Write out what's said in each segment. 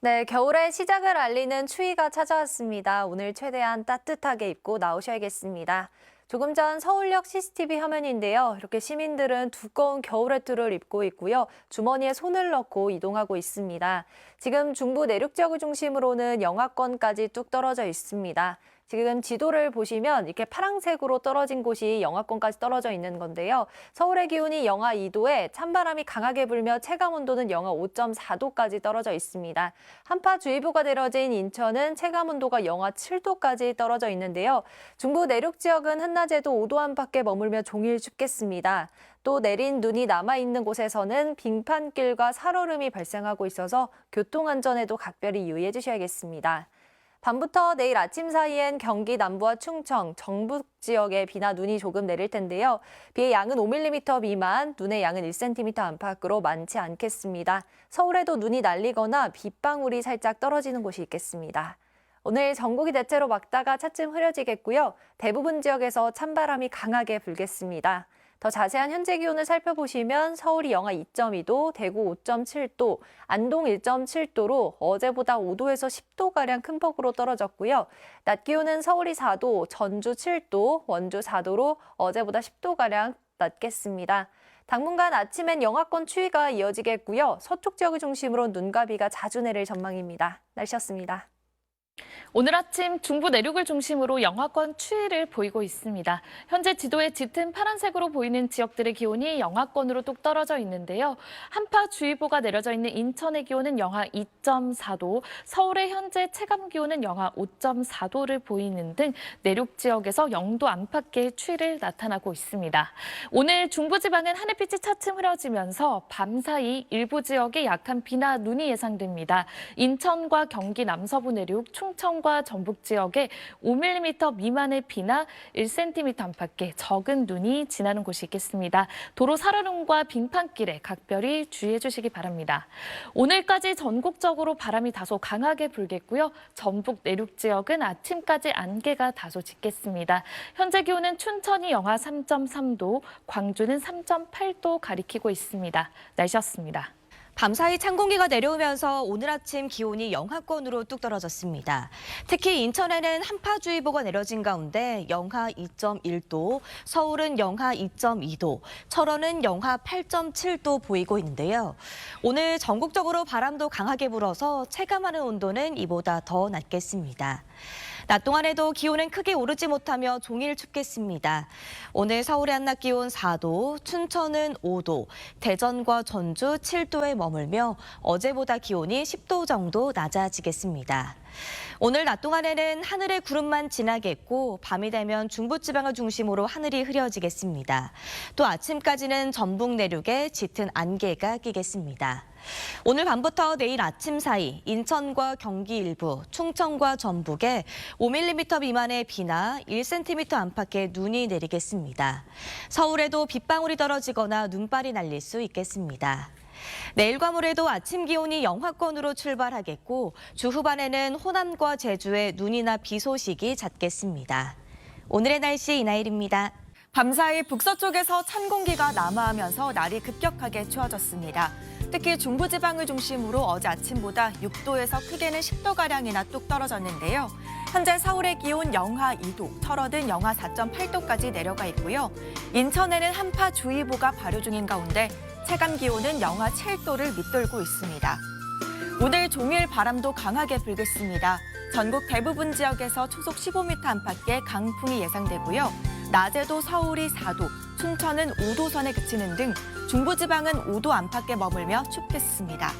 네, 겨울의 시작을 알리는 추위가 찾아왔습니다. 오늘 최대한 따뜻하게 입고 나오셔야겠습니다. 조금 전 서울역 CCTV 화면인데요. 이렇게 시민들은 두꺼운 겨울 외투를 입고 있고요. 주머니에 손을 넣고 이동하고 있습니다. 지금 중부 내륙 지역을 중심으로는 영하권까지 뚝 떨어져 있습니다. 지금 지도를 보시면 이렇게 파란색으로 떨어진 곳이 영하권까지 떨어져 있는 건데요. 서울의 기온이 영하 2도에 찬바람이 강하게 불며 체감온도는 영하 5.4도까지 떨어져 있습니다. 한파주의보가 내려진 인천은 체감온도가 영하 7도까지 떨어져 있는데요. 중부 내륙 지역은 한낮에도 5도 안팎에 머물며 종일 춥겠습니다. 또 내린 눈이 남아있는 곳에서는 빙판길과 살얼음이 발생하고 있어서 교통안전에도 각별히 유의해 주셔야겠습니다. 밤부터 내일 아침 사이엔 경기 남부와 충청, 정북 지역에 비나 눈이 조금 내릴 텐데요. 비의 양은 5mm 미만, 눈의 양은 1cm 안팎으로 많지 않겠습니다. 서울에도 눈이 날리거나 빗방울이 살짝 떨어지는 곳이 있겠습니다. 오늘 전국이 대체로 맑다가 차츰 흐려지겠고요. 대부분 지역에서 찬바람이 강하게 불겠습니다. 더 자세한 현재 기온을 살펴보시면 서울이 영하 2.2도, 대구 5.7도, 안동 1.7도로 어제보다 5도에서 10도가량 큰 폭으로 떨어졌고요. 낮 기온은 서울이 4도, 전주 7도, 원주 4도로 어제보다 10도가량 낮겠습니다. 당분간 아침엔 영하권 추위가 이어지겠고요. 서쪽 지역을 중심으로 눈과 비가 자주 내릴 전망입니다. 날씨였습니다. 오늘 아침 중부 내륙을 중심으로 영하권 추위를 보이고 있습니다. 현재 지도에 짙은 파란색으로 보이는 지역들의 기온이 영하권으로 뚝 떨어져 있는데요. 한파주의보가 내려져 있는 인천의 기온은 영하 2.4도, 서울의 현재 체감 기온은 영하 5.4도를 보이는 등 내륙 지역에서 0도 안팎의 추위를 나타나고 있습니다. 오늘 중부지방은 하늘빛이 차츰 흐려지면서 밤사이 일부 지역에 약한 비나 눈이 예상됩니다. 인천과 경기 남서부 내륙, 충청과 전북 지역에 5mm 미만의 비나 1cm 안팎의 적은 눈이 지나는 곳이 있겠습니다. 도로 살얼음과 빙판길에 각별히 주의해 주시기 바랍니다. 오늘까지 전국적으로 바람이 다소 강하게 불겠고요. 전북 내륙 지역은 아침까지 안개가 다소 짙겠습니다. 현재 기온은 춘천이 영하 3.3도, 광주는 3.8도 가리키고 있습니다. 날씨였습니다. 밤사이 찬 공기가 내려오면서 오늘 아침 기온이 영하권으로 뚝 떨어졌습니다. 특히 인천에는 한파주의보가 내려진 가운데 영하 2.1도, 서울은 영하 2.2도, 철원은 영하 8.7도 보이고 있는데요. 오늘 전국적으로 바람도 강하게 불어서 체감하는 온도는 이보다 더 낮겠습니다. 낮 동안에도 기온은 크게 오르지 못하며 종일 춥겠습니다. 오늘 서울의 한낮 기온 4도, 춘천은 5도, 대전과 전주 7도에 머물며 어제보다 기온이 10도 정도 낮아지겠습니다. 오늘 낮 동안에는 하늘에 구름만 지나겠고 밤이 되면 중부지방을 중심으로 하늘이 흐려지겠습니다. 또 아침까지는 전북 내륙에 짙은 안개가 끼겠습니다. 오늘 밤부터 내일 아침 사이 인천과 경기 일부, 충청과 전북에 5mm 미만의 비나 1cm 안팎의 눈이 내리겠습니다. 서울에도 빗방울이 떨어지거나 눈발이 날릴 수 있겠습니다. 내일과 모레도 아침 기온이 영하권으로 출발하겠고 주 후반에는 호남과 제주에 눈이나 비 소식이 잦겠습니다. 오늘의 날씨 이나일입니다. 밤사이 북서쪽에서 찬 공기가 남하하면서 날이 급격하게 추워졌습니다. 특히 중부지방을 중심으로 어제 아침보다 6도에서 크게는 10도가량이나 뚝 떨어졌는데요. 현재 서울의 기온 영하 2도, 철원은 영하 4.8도까지 내려가 있고요. 인천에는 한파주의보가 발효 중인 가운데 체감 기온은 영하 7도를 밑돌고 있습니다. 오늘 종일 바람도 강하게 불겠습니다. 전국 대부분 지역에서 초속 15m 안팎의 강풍이 예상되고요. 낮에도 서울이 4도, 춘천은 5도 선에 그치는 등 중부지방은 5도 안팎에 머물며 춥겠습니다.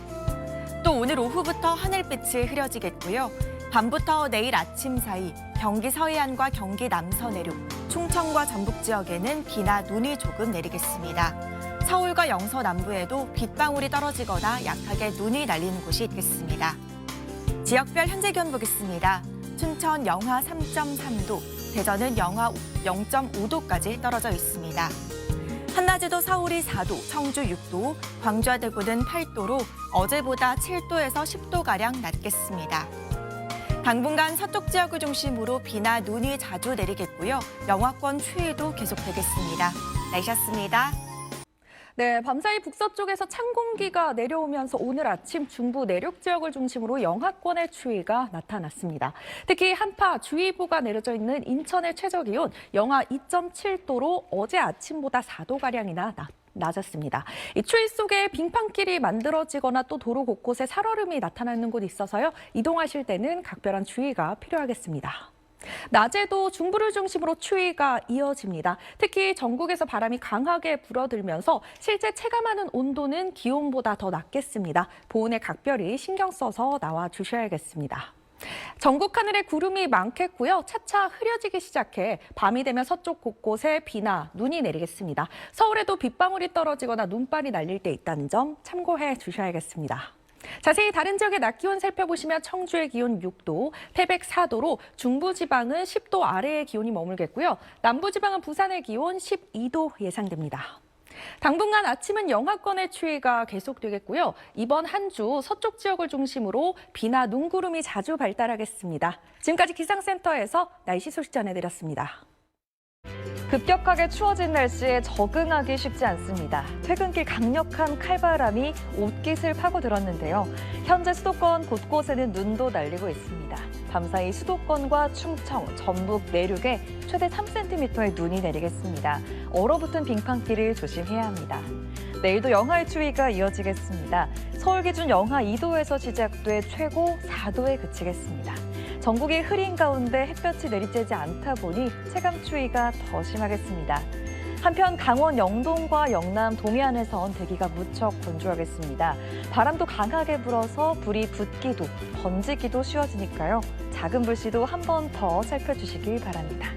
또 오늘 오후부터 하늘빛이 흐려지겠고요. 밤부터 내일 아침 사이 경기 서해안과 경기 남서 내륙, 충청과 전북 지역에는 비나 눈이 조금 내리겠습니다. 서울과 영서 남부에도 빗방울이 떨어지거나 약하게 눈이 날리는 곳이 있겠습니다. 지역별 현재 기온 보겠습니다. 춘천 영하 3.3도, 대전은 영하 0.5도까지 떨어져 있습니다. 한낮에도 서울이 4도, 청주 6도, 광주와 대구는 8도로 어제보다 7도에서 10도가량 낮겠습니다. 당분간 서쪽 지역을 중심으로 비나 눈이 자주 내리겠고요. 영하권 추위도 계속되겠습니다. 날씨였습니다. 네, 밤사이 북서쪽에서 찬 공기가 내려오면서 오늘 아침 중부 내륙 지역을 중심으로 영하권의 추위가 나타났습니다. 특히 한파주의보가 내려져 있는 인천의 최저기온 영하 2.7도로 어제 아침보다 4도가량이나 낮았습니다. 이 추위 속에 빙판길이 만들어지거나 또 도로 곳곳에 살얼음이 나타나는 곳이 있어서요. 이동하실 때는 각별한 주의가 필요하겠습니다. 낮에도 중부를 중심으로 추위가 이어집니다. 특히 전국에서 바람이 강하게 불어들면서 실제 체감하는 온도는 기온보다 더 낮겠습니다. 보온에 각별히 신경 써서 나와 주셔야겠습니다. 전국 하늘에 구름이 많겠고요. 차차 흐려지기 시작해 밤이 되면 서쪽 곳곳에 비나 눈이 내리겠습니다. 서울에도 빗방울이 떨어지거나 눈발이 날릴 때 있다는 점 참고해 주셔야겠습니다. 자세히 다른 지역의 낮 기온 살펴보시면 청주의 기온 6도, 태백 4도로 중부지방은 10도 아래의 기온이 머물겠고요. 남부지방은 부산의 기온 12도 예상됩니다. 당분간 아침은 영하권의 추위가 계속되겠고요. 이번 한 주 서쪽 지역을 중심으로 비나 눈구름이 자주 발달하겠습니다. 지금까지 기상센터에서 날씨 소식 전해드렸습니다. 급격하게 추워진 날씨에 적응하기 쉽지 않습니다. 퇴근길 강력한 칼바람이 옷깃을 파고들었는데요. 현재 수도권 곳곳에는 눈도 날리고 있습니다. 밤사이 수도권과 충청, 전북 내륙에 최대 3cm의 눈이 내리겠습니다. 얼어붙은 빙판길을 조심해야 합니다. 내일도 영하의 추위가 이어지겠습니다. 서울 기준 영하 2도에서 시작돼 최고 4도에 그치겠습니다. 전국이 흐린 가운데 햇볕이 내리쬐지 않다 보니 체감 추위가 더 심하겠습니다. 한편 강원 영동과 영남 동해안에선 대기가 무척 건조하겠습니다. 바람도 강하게 불어서 불이 붙기도 번지기도 쉬워지니까요. 작은 불씨도 한 번 더 살펴주시길 바랍니다.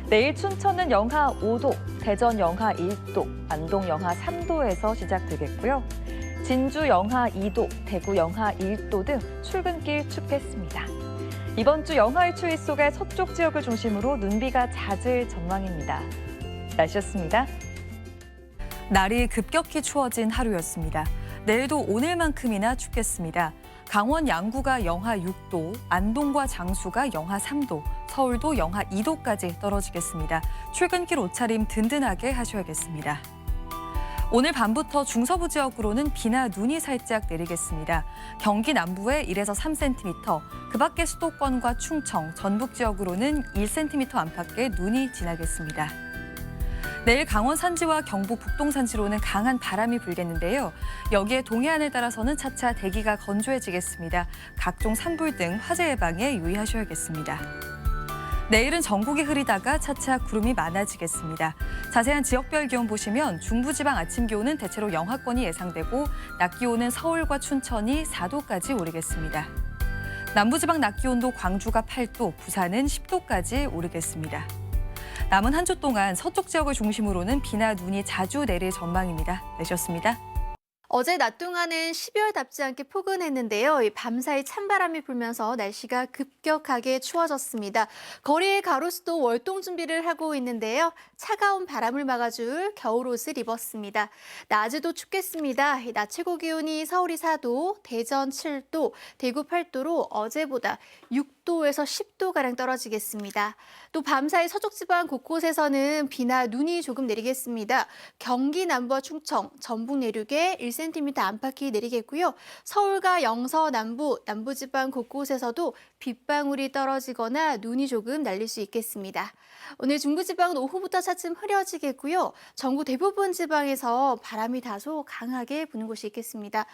내일 춘천은 영하 5도, 대전 영하 1도, 안동 영하 3도에서 시작되겠고요. 진주 영하 2도, 대구 영하 1도 등 출근길 춥겠습니다. 이번 주 영하의 추위 속에 서쪽 지역을 중심으로 눈비가 잦을 전망입니다. 날씨였습니다. 날이 급격히 추워진 하루였습니다. 내일도 오늘만큼이나 춥겠습니다. 강원 양구가 영하 6도, 안동과 장수가 영하 3도, 서울도 영하 2도까지 떨어지겠습니다. 출근길 옷차림 든든하게 하셔야겠습니다. 오늘 밤부터 중서부 지역으로는 비나 눈이 살짝 내리겠습니다. 경기 남부에 1에서 3cm, 그 밖에 수도권과 충청, 전북 지역으로는 1cm 안팎의 눈이 지나겠습니다. 내일 강원 산지와 경북 북동 산지로는 강한 바람이 불겠는데요. 여기에 동해안을 따라서는 차차 대기가 건조해지겠습니다. 각종 산불 등 화재 예방에 유의하셔야겠습니다. 내일은 전국이 흐리다가 차차 구름이 많아지겠습니다. 자세한 지역별 기온 보시면 중부지방 아침 기온은 대체로 영하권이 예상되고 낮 기온은 서울과 춘천이 4도까지 오르겠습니다. 남부지방 낮 기온도 광주가 8도, 부산은 10도까지 오르겠습니다. 남은 한 주 동안 서쪽 지역을 중심으로는 비나 눈이 자주 내릴 전망입니다. 내셨습니다. 어제 낮 동안은 12월답지 않게 포근했는데요. 밤사이 찬바람이 불면서 날씨가 급격하게 추워졌습니다. 거리의 가로수도 월동 준비를 하고 있는데요. 차가운 바람을 막아줄 겨울옷을 입었습니다. 낮에도 춥겠습니다. 낮 최고 기온이 서울이 4도, 대전 7도, 대구 8도로 어제보다 6도에서 10도가량 떨어지겠습니다. 또 밤사이 서쪽 지방 곳곳에서는 비나 눈이 조금 내리겠습니다. 경기 남부와 충청, 전북 내륙에 1cm 안팎이 내리겠고요. 서울과 영서 남부, 남부지방 곳곳에서도 빗방울이 떨어지거나 눈이 조금 날릴 수 있겠습니다. 오늘 중부지방은 오후부터 차츰 흐려지겠고요. 전국 대부분 지방에서 바람이 다소 강하게 부는 곳이 있겠습니다.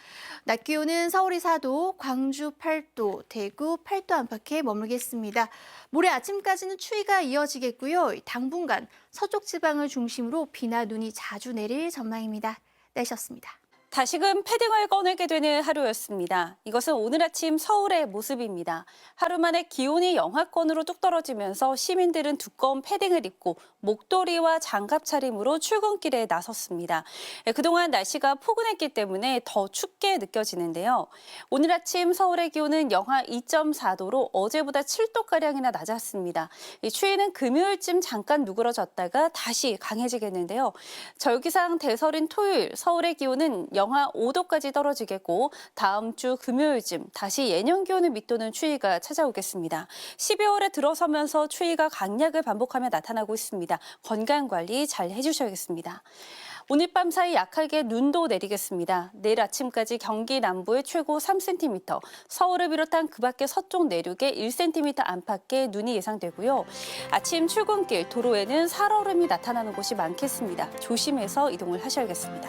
낮 기온은 서울이 4도, 광주 8도, 대구 8도 안팎에 머물겠습니다. 모레 아침까지는 추위가 이어지겠고요. 당분간 서쪽 지방을 중심으로 비나 눈이 자주 내릴 전망입니다. 날씨였습니다. 다시금 패딩을 꺼내게 되는 하루였습니다. 이것은 오늘 아침 서울의 모습입니다. 하루 만에 기온이 영하권으로 뚝 떨어지면서 시민들은 두꺼운 패딩을 입고 목도리와 장갑 차림으로 출근길에 나섰습니다. 그동안 날씨가 포근했기 때문에 더 춥게 느껴지는데요. 오늘 아침 서울의 기온은 영하 2.4도로 어제보다 7도가량이나 낮았습니다. 이 추위는 금요일쯤 잠깐 누그러졌다가 다시 강해지겠는데요. 절기상 대설인 토요일 서울의 기온은 영하 5도까지 떨어지겠고 다음 주 금요일쯤 다시 예년 기온을 밑도는 추위가 찾아오겠습니다. 12월에 들어서면서 추위가 강약을 반복하며 나타나고 있습니다. 건강관리 잘 해주셔야겠습니다. 오늘 밤 사이 약하게 눈도 내리겠습니다. 내일 아침까지 경기 남부에 최고 3cm, 서울을 비롯한 그 밖의 서쪽 내륙에 1cm 안팎의 눈이 예상되고요. 아침 출근길, 도로에는 살얼음이 나타나는 곳이 많겠습니다. 조심해서 이동을 하셔야겠습니다.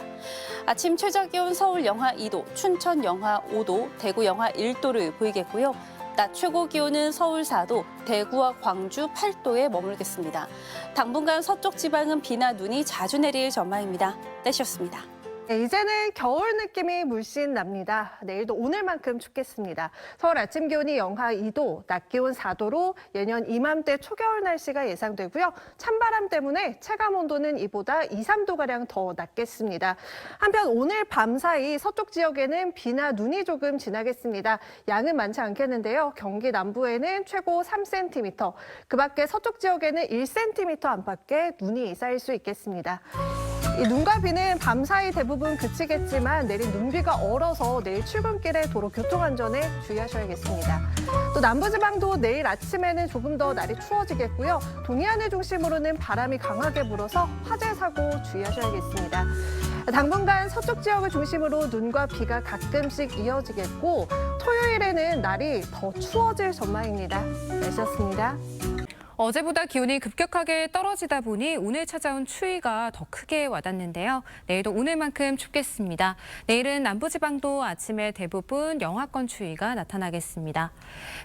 아침 최저기온 서울 영하 2도, 춘천 영하 5도, 대구 영하 1도를 보이겠고요. 낮 최고 기온은 서울 4도, 대구와 광주 8도에 머물겠습니다. 당분간 서쪽 지방은 비나 눈이 자주 내릴 전망입니다. 날씨였습니다. 네, 이제는 겨울 느낌이 물씬 납니다. 내일도 오늘만큼 춥겠습니다. 서울 아침 기온이 영하 2도, 낮 기온 4도로 예년 이맘때 초겨울 날씨가 예상되고요. 찬바람 때문에 체감 온도는 이보다 2, 3도가량 더 낮겠습니다. 한편 오늘 밤 사이 서쪽 지역에는 비나 눈이 조금 지나겠습니다. 양은 많지 않겠는데요. 경기 남부에는 최고 3cm, 그 밖에 서쪽 지역에는 1cm 안팎의 눈이 쌓일 수 있겠습니다. 이 눈과 비는 밤 사이 대부분 그치겠지만 내린 눈비가 얼어서 내일 출근길에 도로 교통안전에 주의하셔야겠습니다. 또 남부지방도 내일 아침에는 조금 더 날이 추워지겠고요. 동해안을 중심으로는 바람이 강하게 불어서 화재 사고 주의하셔야겠습니다. 당분간 서쪽 지역을 중심으로 눈과 비가 가끔씩 이어지겠고 토요일에는 날이 더 추워질 전망입니다. 날씨였습니다. 어제보다 기온이 급격하게 떨어지다 보니 오늘 찾아온 추위가 더 크게 와닿는데요. 내일도 오늘만큼 춥겠습니다. 내일은 남부지방도 아침에 대부분 영하권 추위가 나타나겠습니다.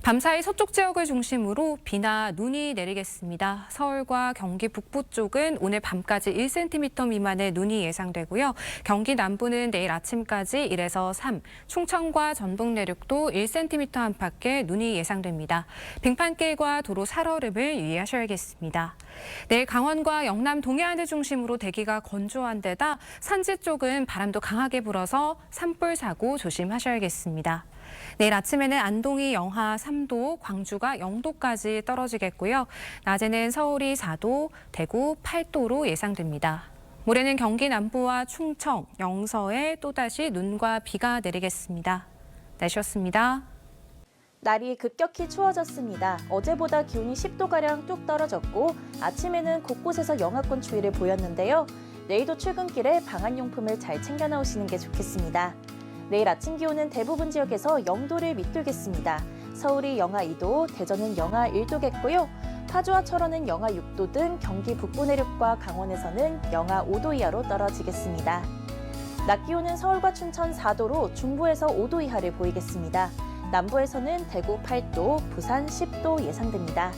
밤사이 서쪽 지역을 중심으로 비나 눈이 내리겠습니다. 서울과 경기 북부 쪽은 오늘 밤까지 1cm 미만의 눈이 예상되고요. 경기 남부는 내일 아침까지 1에서 3, 충청과 전북 내륙도 1cm 안팎의 눈이 예상됩니다. 빙판길과 도로 살얼음을 유의하셔야겠습니다. 내일 강원과 영남 동해안을 중심으로 대기가 건조한 데다 산지 쪽은 바람도 강하게 불어서 산불 사고 조심하셔야겠습니다. 내일 아침에는 안동이 영하 3도, 광주가 0도까지 떨어지겠고요. 낮에는 서울이 4도, 대구 8도로 예상됩니다. 모레는 경기 남부와 충청, 영서에 또다시 눈과 비가 내리겠습니다. 날씨였습니다. 날이 급격히 추워졌습니다. 어제보다 기온이 10도가량 뚝 떨어졌고 아침에는 곳곳에서 영하권 추위를 보였는데요. 내일도 출근길에 방한용품을 잘 챙겨 나오시는 게 좋겠습니다. 내일 아침 기온은 대부분 지역에서 0도를 밑돌겠습니다. 서울이 영하 2도, 대전은 영하 1도겠고요. 파주와 철원은 영하 6도 등 경기 북부 내륙과 강원에서는 영하 5도 이하로 떨어지겠습니다. 낮 기온은 서울과 춘천 4도로 중부에서 5도 이하를 보이겠습니다. 남부에서는 대구 8도, 부산 10도 예상됩니다.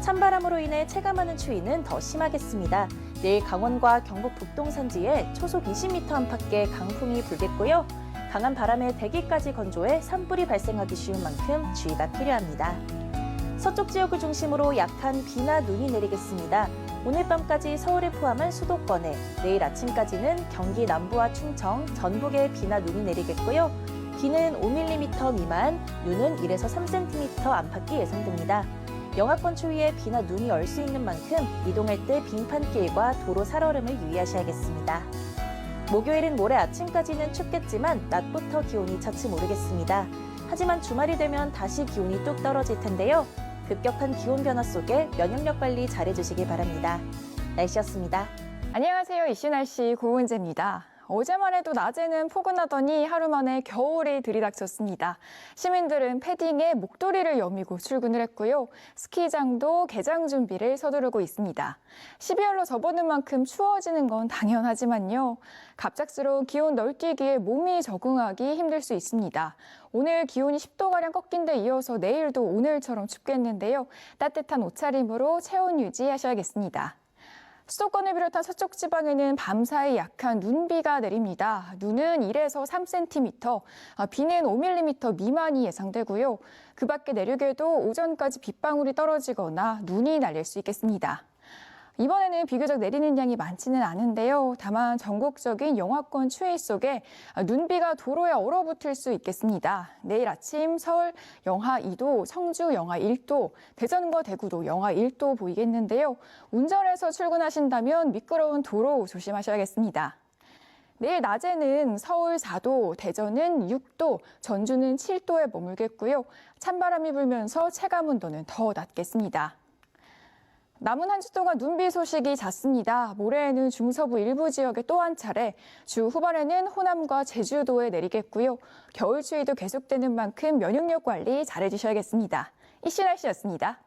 찬바람으로 인해 체감하는 추위는 더 심하겠습니다. 내일 강원과 경북 북동 산지에 초속 20m 안팎의 강풍이 불겠고요. 강한 바람에 대기까지 건조해 산불이 발생하기 쉬운 만큼 주의가 필요합니다. 서쪽 지역을 중심으로 약한 비나 눈이 내리겠습니다. 오늘 밤까지 서울을 포함한 수도권에, 내일 아침까지는 경기 남부와 충청, 전북에 비나 눈이 내리겠고요. 비는 5mm 미만, 눈은 1에서 3cm 안팎이 예상됩니다. 영하권 추위에 비나 눈이 얼 수 있는 만큼 이동할 때 빙판길과 도로 살얼음을 유의하셔야겠습니다. 목요일은 모레 아침까지는 춥겠지만 낮부터 기온이 차츰 오르겠습니다. 하지만 주말이 되면 다시 기온이 뚝 떨어질 텐데요. 급격한 기온 변화 속에 면역력 관리 잘해주시길 바랍니다. 날씨였습니다. 안녕하세요. 이슈 날씨 고은재입니다. 어제만 해도 낮에는 포근하더니 하루 만에 겨울이 들이닥쳤습니다. 시민들은 패딩에 목도리를 여미고 출근을 했고요. 스키장도 개장 준비를 서두르고 있습니다. 12월로 접어든 만큼 추워지는 건 당연하지만요. 갑작스러운 기온 널뛰기에 몸이 적응하기 힘들 수 있습니다. 오늘 기온이 10도가량 꺾인 데 이어서 내일도 오늘처럼 춥겠는데요. 따뜻한 옷차림으로 체온 유지하셔야겠습니다. 수도권을 비롯한 서쪽 지방에는 밤사이 약한 눈비가 내립니다. 눈은 1에서 3cm, 비는 5mm 미만이 예상되고요. 그 밖에 내륙에도 오전까지 빗방울이 떨어지거나 눈이 날릴 수 있겠습니다. 이번에는 비교적 내리는 양이 많지는 않은데요. 다만 전국적인 영하권 추위 속에 눈비가 도로에 얼어붙을 수 있겠습니다. 내일 아침 서울 영하 2도, 청주 영하 1도, 대전과 대구도 영하 1도 보이겠는데요. 운전해서 출근하신다면 미끄러운 도로 조심하셔야겠습니다. 내일 낮에는 서울 4도, 대전은 6도, 전주는 7도에 머물겠고요. 찬바람이 불면서 체감 온도는 더 낮겠습니다. 남은 한 주 동안 눈비 소식이 잦습니다. 모레에는 중서부 일부 지역에 또 한 차례, 주 후반에는 호남과 제주도에 내리겠고요. 겨울 추위도 계속되는 만큼 면역력 관리 잘해주셔야겠습니다. 이슈 날씨였습니다.